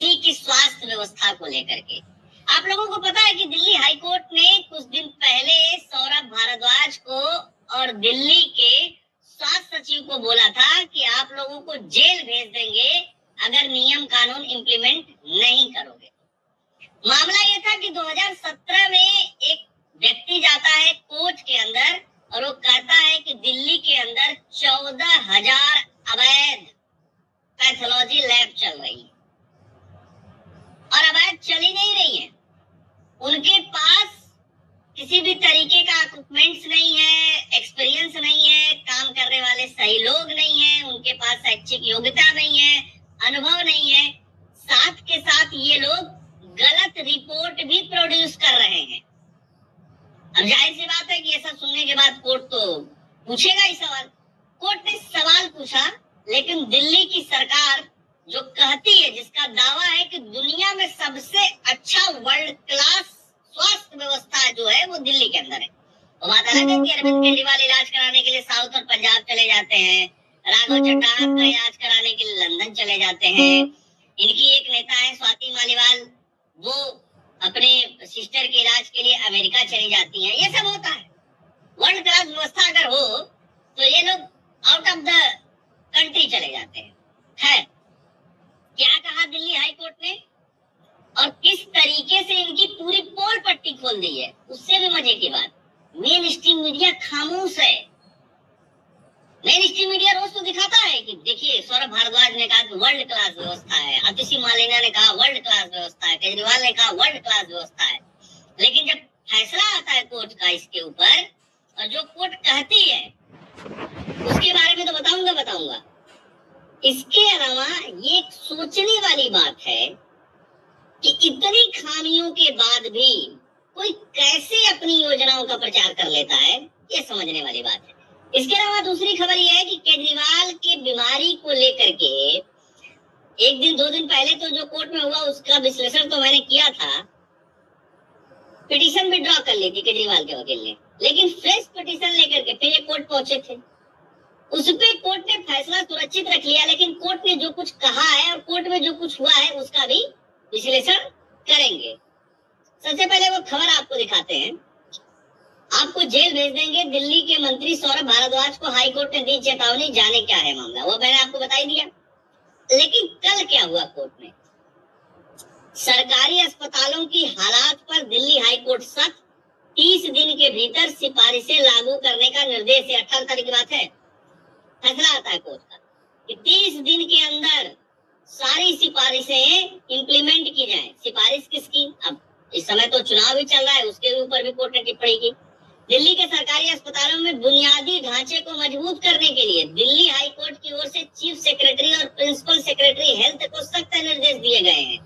की स्वास्थ्य व्यवस्था को लेकर के। आप लोगों को पता है कि दिल्ली हाई कोर्ट ने कुछ दिन पहले सौरभ भारद्वाज को और दिल्ली के स्वास्थ्य सचिव को बोला था कि आप लोगों को जेल भेज देंगे अगर नियम कानून इम्प्लीमेंट नहीं करोगे। मामला यह था कि 2017 में एक व्यक्ति जाता है कोर्ट के अंदर और वो कहता है कि दिल्ली के अंदर 14,000 अवैध पैथोलॉजी लैब चल रही है और अवैध चली नहीं रही है। उनके पास किसी भी तरीके का इक्विपमेंट्स नहीं है, एक्सपीरियंस नहीं है, काम करने वाले सही लोग नहीं है, उनके पास शैक्षिक योग्यता नहीं है, अनुभव नहीं है। साथ के साथ ये लोग गलत रिपोर्ट भी प्रोड्यूस कर रहे हैं। अब जाहिर सी बात है कि ऐसा सुनने के बाद कोर्ट तो पूछेगा ही सवाल। कोर्ट ने सवाल पूछा, लेकिन दिल्ली की सरकार जो कहती है, जिसका दावा है कि दुनिया में सबसे अच्छा वर्ल्ड क्लास स्वास्थ्य व्यवस्था जो है वो दिल्ली के अंदर है। तो बात अलग है कि अरविंद केजरीवाल इलाज कराने के लिए साउथ और पंजाब चले जाते हैं, राघव चड्ढा का इलाज कराने के लिए लंदन चले जाते हैं। इनकी एक नेता है स्वाति मालीवाल, वो अपने सिस्टर के इलाज के लिए अमेरिका चली जाती हैं। ये सब होता है। वर्ल्ड क्लास व्यवस्था अगर हो तो ये लोग आउट ऑफ द कंट्री चले जाते हैं। है क्या कहा दिल्ली हाई कोर्ट ने और किस तरीके से इनकी पूरी पोल पट्टी खोल दी है, उससे भी मजे की बात, मेन स्ट्रीम मीडिया खामोश है। मेन स्ट्रीम मीडिया रोज तो दिखाता है कि देखिए सौरभ भारद्वाज ने कहा कि वर्ल्ड क्लास व्यवस्था है, आतिशी मालिना ने कहा वर्ल्ड क्लास व्यवस्था है, केजरीवाल ने कहा वर्ल्ड क्लास व्यवस्था है। लेकिन जब फैसला आता है कोर्ट का इसके ऊपर और जो कोर्ट कहती है उसके बारे में तो बताऊंगा। इसके अलावा ये सोचने वाली बात है कि इतनी खामियों के बाद भी कोई कैसे अपनी योजनाओं का प्रचार कर लेता है, ये समझने वाली बात है। इसके अलावा दूसरी खबर यह है कि केजरीवाल के बीमारी को लेकर के एक दिन 2 दिन पहले तो जो कोर्ट में हुआ उसका विश्लेषण तो मैंने किया था। पिटीशन विड्रॉ कर ली थी केजरीवाल के वकील ने, लेकिन फ्रेश पिटीशन लेकर के फिर ये कोर्ट पहुंचे थे। उस पे कोर्ट ने फैसला सुरक्षित रख लिया, लेकिन कोर्ट ने जो कुछ कहा है और कोर्ट में जो कुछ हुआ है उसका भी विश्लेषण करेंगे। सबसे पहले वो खबर आपको दिखाते हैं। आपको जेल भेज देंगे, दिल्ली के मंत्री सौरभ भारद्वाज को हाई कोर्ट ने दी चेतावनी, जाने क्या है मामला, वो मैंने आपको बता ही दिया। लेकिन कल क्या हुआ कोर्ट में, सरकारी अस्पतालों की हालात पर दिल्ली हाई कोर्ट सख्त, 30 दिन के भीतर सिफारिशें लागू करने का निर्देश है। 18 तारीख की बात है, फैसला आता है कोर्ट का कि 30 दिन के अंदर सारी सिफारिशें इंप्लीमेंट की जाएं। सिफारिश किसकी? अब इस समय तो चुनाव भी चल रहा है, उसके ऊपर भी कोर्ट ने टिप्पणी की। दिल्ली के सरकारी अस्पतालों में बुनियादी ढांचे को मजबूत करने के लिए दिल्ली हाई कोर्ट की ओर से चीफ सेक्रेटरी और प्रिंसिपल सेक्रेटरी हेल्थ को सख्त निर्देश दिए गए हैं।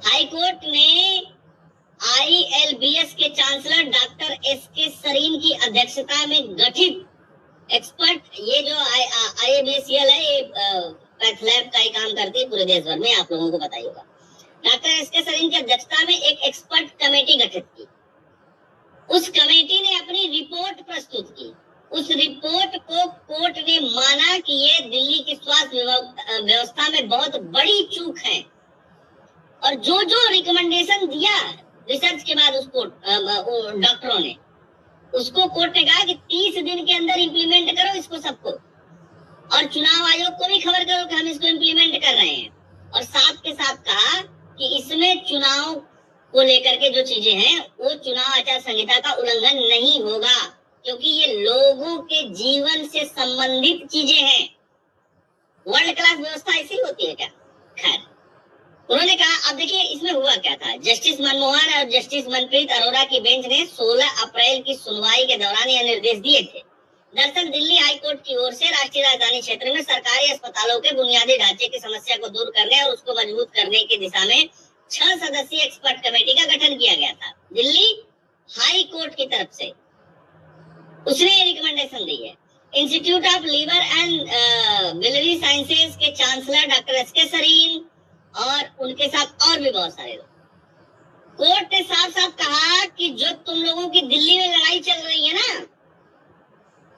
हाई कोर्ट ने ILBS के चांसलर डॉक्टर SK सरीन की अध्यक्षता में गठित एक्सपर्ट, ये जो IABCL है, ये पैथ लैब का ही काम करती है पूरे देश भर में, आप लोगों को पता ही होगा। डॉक्टर SK सरीन की अध्यक्षता में एक एक्सपर्ट कमेटी गठित की। उस कमेटी ने अपनी रिपोर्ट प्रस्तुत की। उस रिपोर्ट को कोर्ट ने माना कि ये दिल्ली की स्वास्थ्य व्यवस्था में बहुत बड़ी चूक है और जो जो रिकमेंडेशन दिया रिसर्च के बाद उसको डॉक्टरों ने, उसको कोर्ट ने कहा कि 30 दिन के अंदर इंप्लीमेंट करो इसको सबको, और चुनाव आयोग को भी खबर करो कि हम इसको इंप्लीमेंट कर रहे हैं। और साथ के साथ कहा कि इसमें चुनाव को लेकर के जो चीजें हैं वो चुनाव आचार संहिता का उल्लंघन नहीं होगा, क्योंकि ये लोगों के जीवन से संबंधित चीजें हैं। वर्ल्ड क्लास व्यवस्था ऐसी होती है क्या? खैर, उन्होंने कहा, अब देखिए इसमें हुआ क्या था। जस्टिस मनमोहन और जस्टिस मनप्रीत अरोड़ा की बेंच ने 16 अप्रैल की सुनवाई के दौरान यह निर्देश दिए थे। दरअसल दिल्ली हाई कोर्ट की ओर से राष्ट्रीय राजधानी क्षेत्र में सरकारी अस्पतालों के बुनियादी ढांचे की समस्या को दूर करने और उसको मजबूत करने की दिशा में 6 सदस्यीय एक्सपर्ट कमेटी का गठन किया गया था दिल्ली हाई कोर्ट की तरफ से। उसने ये रिकमेंडेशन दी है। Institute of liver and biliary sciences के चांसलर डॉक्टर SK सरीन और उनके साथ और भी बहुत सारे लोग। कोर्ट ने साफ साफ कहा कि जो तुम लोगों की दिल्ली में लड़ाई चल रही है ना,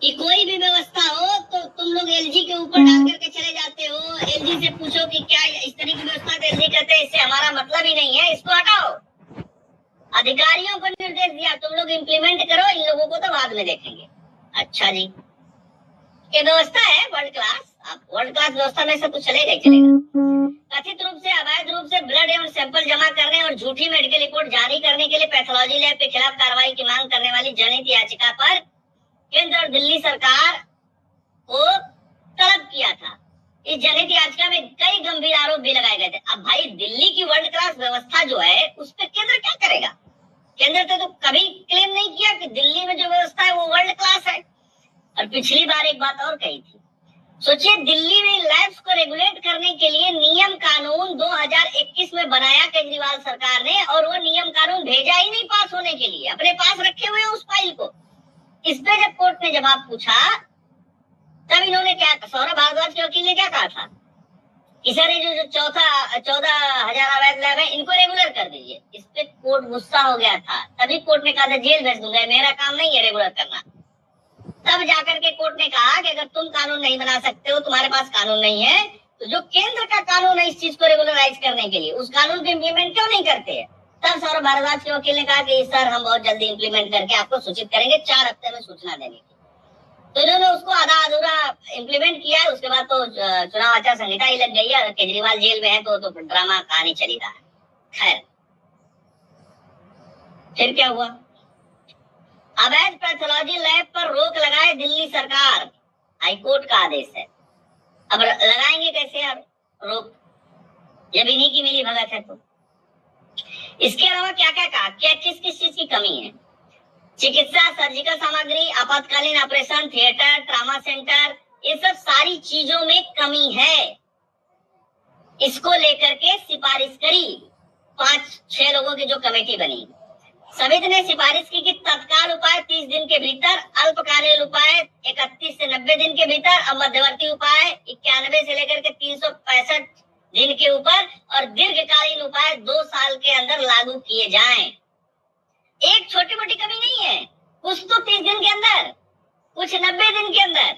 कि कोई भी व्यवस्था हो तो तुम लोग LG के ऊपर डाल करके चले जाते हो। LG से पूछो कि क्या इस तरह की व्यवस्था दे हमारा मतलब ही नहीं है, इसको हटाओ। अधिकारियों को निर्देश दिया, तुम लोग इम्प्लीमेंट करो, इन लोगों को तो बाद में देखेंगे। अच्छा जी, ये व्यवस्था है वर्ल्ड क्लास। आप वर्ल्ड क्लास व्यवस्था में सब कुछ चलेगा ही चलेगा। कथित रूप से अवैध रूप से ब्लड एवं सैंपल जमा करने और झूठी मेडिकल रिपोर्ट जारी करने के लिए पैथोलॉजी लैब के खिलाफ कार्रवाई की मांग करने वाली जनहित याचिका पर केंद्र और दिल्ली सरकार को तलब किया था। इस जनहित याचिका में कई गंभीर आरोप भी लगाए गए थे। अब भाई, दिल्ली की वर्ल्ड क्लास व्यवस्था जो है उस पर केंद्र क्या करेगा? केंद्र ने तो कभी क्लेम नहीं किया कि दिल्ली में जो व्यवस्था है वो वर्ल्ड क्लास है। और पिछली बार एक बात और कही थी, सोचिए, दिल्ली में लैब्स को रेगुलेट करने के लिए नियम कानून 2021 में बनाया केजरीवाल सरकार ने, और वो नियम कानून भेजा ही नहीं पास होने के लिए, अपने पास रखे हुए उस फाइल को। इस पे जब कोर्ट ने जवाब पूछा तब इन्होंने क्या, सौरभ भारद्वाज के वकील ने क्या कहा था कि सर ये जो 14,000 अवैध लैब है इनको रेगुलर कर दीजिए। इस पे कोर्ट गुस्सा हो गया था, तभी कोर्ट ने कहा था जेल भेज दूंगा, मेरा काम नहीं है रेगुलर करना। तब जाकर के कोर्ट ने कहा कि अगर तुम कानून नहीं बना सकते हो, तुम्हारे पास कानून नहीं है, तो जो केंद्र का कानून है इस चीज को रेगुलराइज करने के लिए, उस कानून को इम्प्लीमेंट क्यों नहीं करते? तब सौरभ भारद्वाज के वकील ने कहा कि सर हम बहुत जल्दी इम्प्लीमेंट करके आपको सूचित करेंगे, 4 हफ्ते में सूचना देने की। तो इन्होंने उसको आधा अधूरा इम्प्लीमेंट किया है। उसके बाद तो चुनाव आचार संहिता ही लग गई है, केजरीवाल जेल में है, तो ड्रामा कहानी चली रहा है। खैर, फिर क्या हुआ? अवैध पैथोलॉजी लैब पर रोक लगाए दिल्ली सरकार, हाईकोर्ट का आदेश है। अब लगाएंगे कैसे यार रोक, जब इन्हीं की मिली भगत है तो। इसके अलावा क्या क्या कहा, क्या किस किस चीज की कमी है? चिकित्सा, सर्जिकल सामग्री, आपातकालीन ऑपरेशन थिएटर, ट्रामा सेंटर, ये सब सारी चीजों में कमी है। इसको लेकर के सिफारिश करी 5-6 लोगों की जो कमेटी बनी। समिति ने सिफारिश की कि तत्काल उपाय 30 दिन के भीतर, अल्पकालीन उपाय 31 से 90 दिन के भीतर, और मध्यवर्ती उपाय 91 से लेकर के 365 दिन के ऊपर, और दीर्घकालीन उपाय 2 साल के अंदर लागू किए जाएं। एक छोटी मोटी कमी नहीं है, कुछ तो 30 दिन के अंदर, कुछ 90 दिन के अंदर,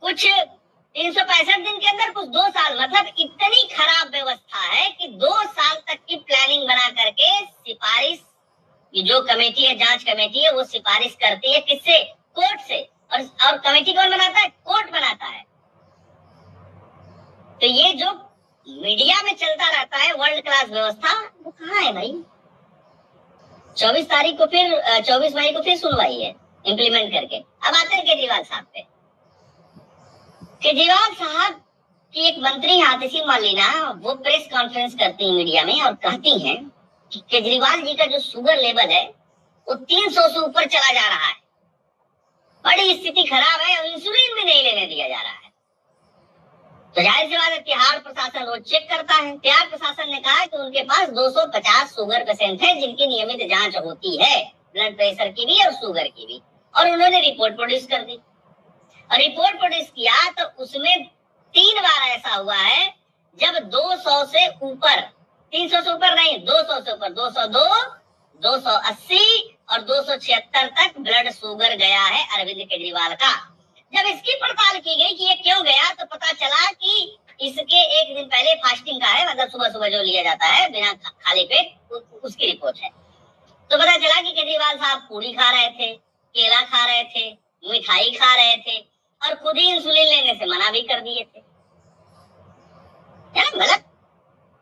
कुछ 365 दिन के अंदर, कुछ 2 साल। मतलब इतनी खराब व्यवस्था है कि 2 साल तक की प्लानिंग बना करके सिफारिश, जो कमेटी है, जांच कमेटी है, वो सिफारिश करती है किससे? कोर्ट से। और कमेटी कौन बनाता है? कोर्ट बनाता है। तो ये जो मीडिया में चलता रहता है वर्ल्ड क्लास व्यवस्था, वो कहाँ है भाई? 24 तारीख को फिर 24 मई को फिर सुनवाई है इंप्लीमेंट करके। अब आते हैं केजरीवाल साहब पे। केजरीवाल साहब की एक मंत्री आतिशी मालिना, वो प्रेस कॉन्फ्रेंस करती है मीडिया में और कहती हैं कि केजरीवाल जी का जो शुगर लेवल है वो 300 से ऊपर चला जा रहा है, बड़ी स्थिति खराब है, और इंसुलिन भी नहीं लेने दिया जा रहा है। तो जाहिर सी बात है, तिहाड़ प्रशासन रोज चेक करता है। तिहाड़ प्रशासन ने कहा कि उनके पास 250 शुगर पेशेंट है जिनकी नियमित जांच होती है, ब्लड प्रेशर की भी और शुगर की भी, और उन्होंने रिपोर्ट प्रोड्यूस कर दी। और रिपोर्ट प्रोड्यूस किया तो उसमें 3 बार ऐसा हुआ है जब 200 से ऊपर, 300 से ऊपर नहीं, 200 से ऊपर, 202, 280 और 276 तक ब्लड शुगर गया है अरविंद केजरीवाल का। जब इसकी पड़ताल की गई कि ये क्यों गया, तो पता चला कि इसके एक दिन पहले फास्टिंग का है, मतलब सुबह सुबह जो लिया जाता है बिना खाली पेट, उसकी रिपोर्ट है। तो पता चला कि केजरीवाल साहब पूरी खा रहे थे, केला खा रहे थे, मिठाई खा रहे थे, और खुद ही इंसुलिन लेने से मना भी कर दिए थे। मतलब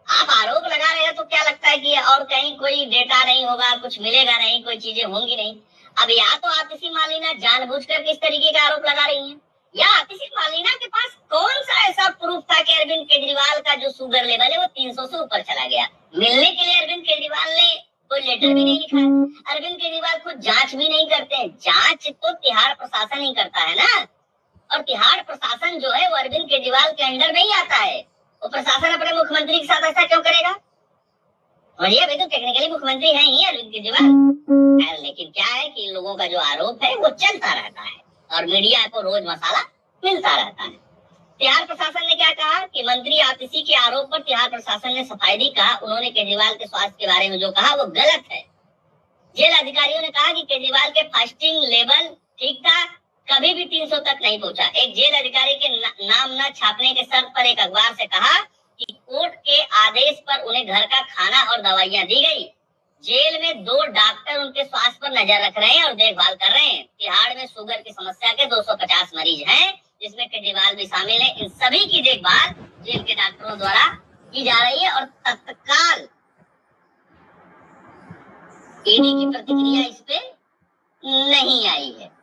आप आरोप लगा रहे हैं तो क्या लगता है कि और कहीं कोई डेटा नहीं होगा, कुछ मिलेगा नहीं, कोई चीजें होंगी नहीं। अब या तो आतिशी मालिना जानबूझकर किस तरीके का आरोप लगा रही हैं, या आतिशी मालिना के पास कौन सा ऐसा प्रूफ था कि अरविंद केजरीवाल का जो शुगर लेवल है वो 300 से ऊपर चला गया। मिलने के लिए अरविंद केजरीवाल ने कोई लेटर भी नहीं लिखा है, अरविंद केजरीवाल खुद जांच भी नहीं करते हैं। जांच तो तिहाड़ प्रशासन ही करता है ना, और तिहाड़ प्रशासन जो है वो अरविंद केजरीवाल के अंडर में ही आता है। वो प्रशासन अपने मुख्यमंत्री के साथ ऐसा क्यों करेगा? और ये भी तो टेक्निकली मुख्यमंत्री है ही अरविंद केजरीवाल। लेकिन क्या है कि इन लोगों का जो आरोप है वो चलता रहता है और मीडिया को रोज मसाला मिलता रहता है। तिहाड़ प्रशासन ने क्या कहा कि मंत्री आतिशी के आरोप पर तिहाड़ प्रशासन ने सफाई दी। कहा उन्होंने केजरीवाल के स्वास्थ्य के बारे में जो कहा वो गलत है। जेल अधिकारियों ने कहा कि केजरीवाल के फास्टिंग लेवल ठीक था, कभी भी 300 तक नहीं पहुंचा। एक जेल अधिकारी के नाम न छापने के शर्त पर एक अखबार से कहा कि कोर्ट के आदेश पर उन्हें घर का खाना और दवाइयां दी गई। जेल में 2 डॉक्टर उनके स्वास्थ्य पर नजर रख रहे हैं और देखभाल कर रहे हैं। तिहाड़ में शुगर की समस्या के 250 मरीज हैं, जिसमें केजरीवाल भी शामिल है। इन सभी की देखभाल जेल के डॉक्टरों द्वारा की जा रही है और तत्काल ईडी की प्रतिक्रिया इस पे नहीं आई है।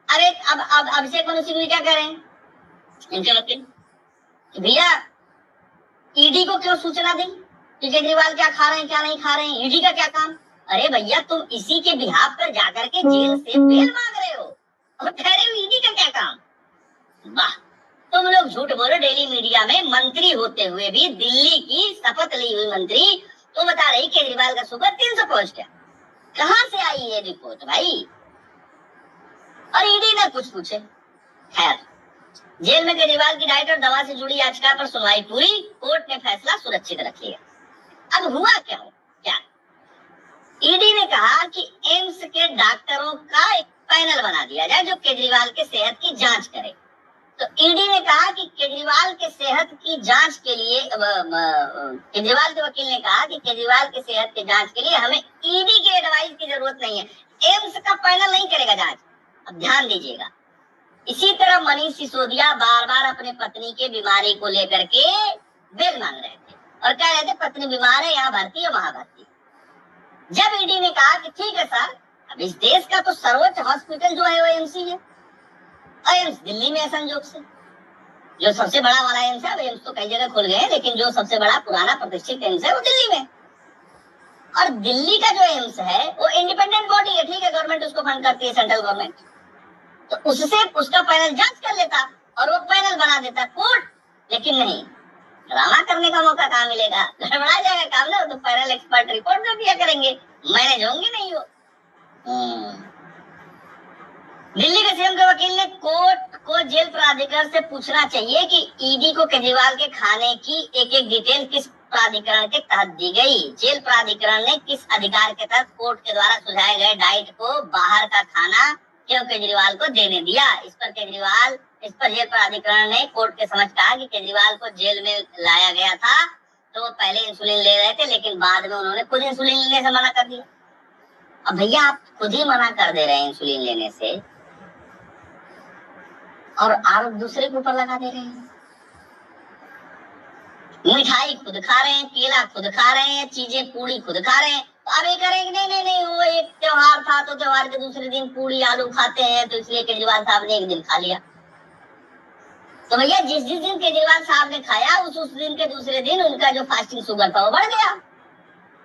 अब अभिषेक मनु सिंह क्या करें इनके वकील, भैया ईडी को क्यों सूचना दी कि केजरीवाल क्या खा रहे हैं क्या नहीं खा रहे हैं, ईडी का क्या काम। अरे भैया तुम इसी के बिहाफ पर जाकर के जेल से बेल मांग रहे हो और कह रहे हो ईडी का क्या काम। वाह, तुम लोग झूठ बोलो। डेली मीडिया में मंत्री होते हुए भी, दिल्ली की शपथ ली हुई मंत्री तो बता रही केजरीवाल का शुगर 300 पहुंच गया। कहां से आई ये रिपोर्ट भाई। और ईडी ने कुछ पूछे। खैर, जेल में केजरीवाल की डाइट और दवा से जुड़ी याचिका पर सुनवाई पूरी, कोर्ट ने फैसला सुरक्षित रख लिया। अब हुआ क्या ईडी ने कहा कि एम्स के डॉक्टरों का एक पैनल बना दिया जाए जो केजरीवाल के सेहत की जांच करे। तो ईडी ने कहा कि केजरीवाल के सेहत की जांच के लिए, केजरीवाल के वकील ने कहा कि केजरीवाल के सेहत की जांच के लिए हमें ईडी के एडवाइस की जरूरत नहीं है, एम्स का पैनल नहीं करेगा जांच। अब ध्यान दीजिएगा, इसी तरह मनीष सिसोदिया बार बार अपने पत्नी के बीमारी को लेकर के बेल मांग रहे थे और कह रहे थे पत्नी बीमार है, यहाँ भर्ती है वहां भर्ती। जब ईडी ने कहा कि ठीक है सर, अब इस देश का तो सर्वोच्च हॉस्पिटल जो है वो एम्स ही है, और एम्स दिल्ली में है संजोग से, जो सबसे बड़ा वाला एम्स है। एम्स तो कई जगह खुल गए हैं, लेकिन जो सबसे बड़ा पुराना प्रतिष्ठित एम्स है वो दिल्ली में। और दिल्ली का जो एम्स है वो इंडिपेंडेंट बॉडी है, ठीक है, गवर्नमेंट उसको फंड करती है, सेंट्रल गवर्नमेंट, तो उससे उसका पैनल जांच कर लेता और वो पैनल बना देता कोर्ट। लेकिन नहीं, ड्रामा करने का मौका कहाँ मिलेगा, गड़बड़ा जाएगा काम ना, तो पैनल एक्सपर्ट रिपोर्ट में दिया करेंगे, मैनेज होंगे नहीं वो। दिल्ली के सीएम के वकील ने कोर्ट को जेल प्राधिकरण से पूछना चाहिए कि ईडी को केजरीवाल के खाने की एक डिटेल किस प्राधिकरण के तहत दी गई। जेल प्राधिकरण ने किस अधिकार के तहत कोर्ट के द्वारा सुझाए गए डाइट को, बाहर का खाना क्यों केजरीवाल को देने दिया। इस पर जेल प्राधिकरण ने कोर्ट के समक्ष कहा कि केजरीवाल को जेल में लाया गया था तो वो पहले इंसुलिन ले रहे थे, लेकिन बाद में उन्होंने खुद इंसुलिन लेने से मना कर दिया। अब भैया आप खुद ही मना कर दे रहे हैं इंसुलिन लेने से और आरोप दूसरे के ऊपर लगा दे रहे हैं। मिठाई खुद खा रहे हैं, केला खुद खा रहे हैं, चीजें पूरी खुद खा रहे हैं। तो अब एक करेंगे नहीं वो एक त्योहार था तो त्योहार के दूसरे दिन पूरी आलू खाते हैं, तो इसलिए केजरीवाल साहब ने एक दिन खा लिया। तो भैया जिस दिन केजरीवाल साहब ने खाया उस दिन के दूसरे दिन उनका जो फास्टिंग शुगर था वो बढ़ गया,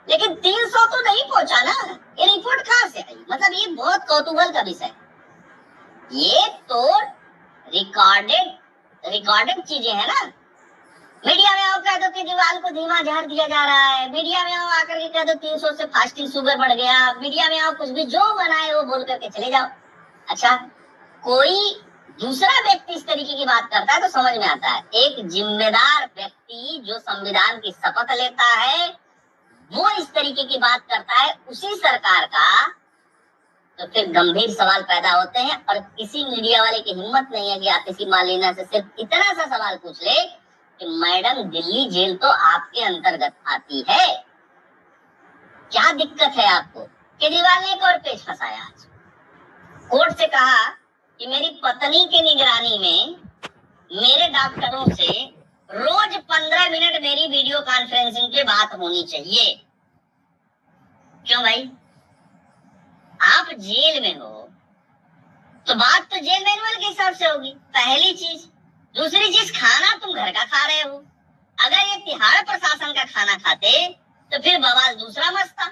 लेकिन 300 तो नहीं पहुंचा ना। ये रिपोर्ट कहां से आई, मतलब ये बहुत कौतूहल का विषय। ये तो रिकॉर्डेड चीजें है ना। मीडिया में आओ कह दो केजरीवाल को धीमा जहर दिया जा रहा है, मीडिया में आओ आकर के कह दो 300 से फास्टिंग शुगर बढ़ गया, मीडिया में आओ कुछ भी जो बनाए वो बोल करके चले जाओ। अच्छा, कोई दूसरा व्यक्ति इस तरीके की बात करता है तो समझ में आता है। एक जिम्मेदार व्यक्ति जो संविधान की शपथ लेता है वो इस तरीके की बात करता है उसी सरकार का, तो फिर गंभीर सवाल पैदा होते हैं। और किसी मीडिया वाले की हिम्मत नहीं है कि आतिशी मालिना से सिर्फ इतना सा सवाल पूछ ले कि मैडम दिल्ली जेल तो आपके अंतर्गत आती है, क्या दिक्कत है आपको। केजरीवाल ने एक और पेच फंसाया आज, कोर्ट से कहा कि मेरी पत्नी के निगरानी में मेरे डॉक्टरों से रोज 15 मिनट मेरी वीडियो कॉन्फ्रेंसिंग पे बात होनी चाहिए। क्यों भाई, आप जेल में हो तो बात तो जेल मैनुअल के हिसाब से होगी, पहली चीज। दूसरी चीज, खाना तुम घर का खा रहे हो। अगर ये तिहाड़ प्रशासन का खाना खाते तो फिर बवाल दूसरा मचता।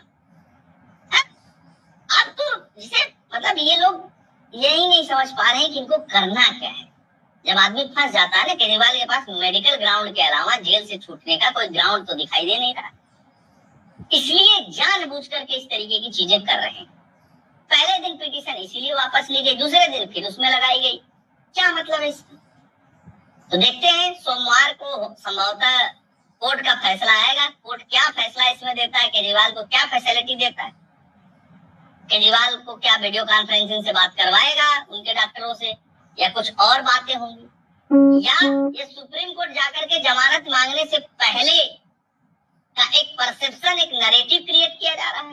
अब तो जिसे मतलब ये लोग यही नहीं समझ पा रहे हैं कि इनको करना क्या है। जब आदमी फंस जाता है ना, केजरीवाल के पास मेडिकल ग्राउंड के अलावा जेल से छूटने का कोई ग्राउंड तो दिखाई दे नहीं रहा, इसलिए जानबूझ करके इस तरीके की चीजें कर रहे हैं। पहले दिन पिटीशन इसीलिए वापस ली गई, दूसरे दिन फिर उसमें लगाई गई, क्या मतलब है इसका। तो देखते हैं सोमवार को संभवतः कोर्ट का फैसला आएगा। कोर्ट क्या फैसला इसमें देता है, केजरीवाल को क्या फैसिलिटी देता है, केजरीवाल को क्या वीडियो कॉन्फ्रेंसिंग से बात करवाएगा उनके डॉक्टरों से, या कुछ और बातें होंगी। या ये सुप्रीम कोर्ट जाकर के जमानत मांगने से पहले का एक परसेप्शन, एक नैरेटिव क्रिएट किया जा रहा है?